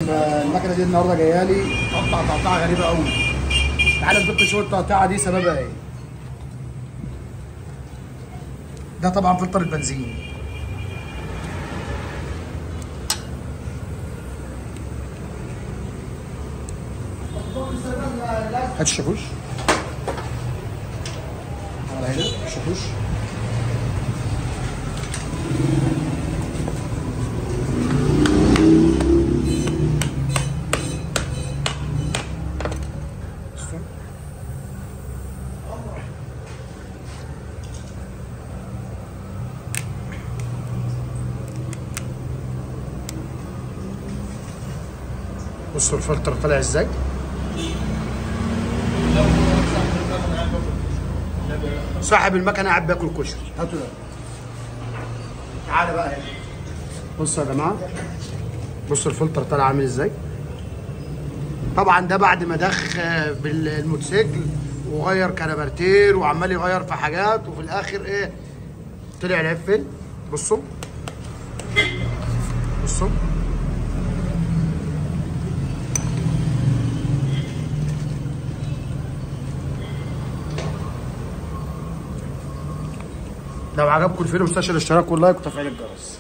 المكنه دي النهارده جايه لي تقطع تقطيعه غريبه قوي. تعالى نبص نشوف التقطيعه دي سببها ايه. ده طبعا فلتر البنزين. هات الشاكوش على هنا. الشاكوش بصوا الفلتر طالع ازاي. صاحب المكنه قاعد بياكل كشري. هاتوا ده. تعالى بقى هنا. بصوا يا جماعه، بصوا الفلتر طالع عامل ازاي. طبعا ده بعد ما دخ بالموتوسيكل وغير كربرتير وعمال يغير في حاجات، وفي الاخر ايه طلع العيب فين. بصوا بصوا لو عجبكم الفيديو متنساش الاشتراك واللايك وتفعيل الجرس.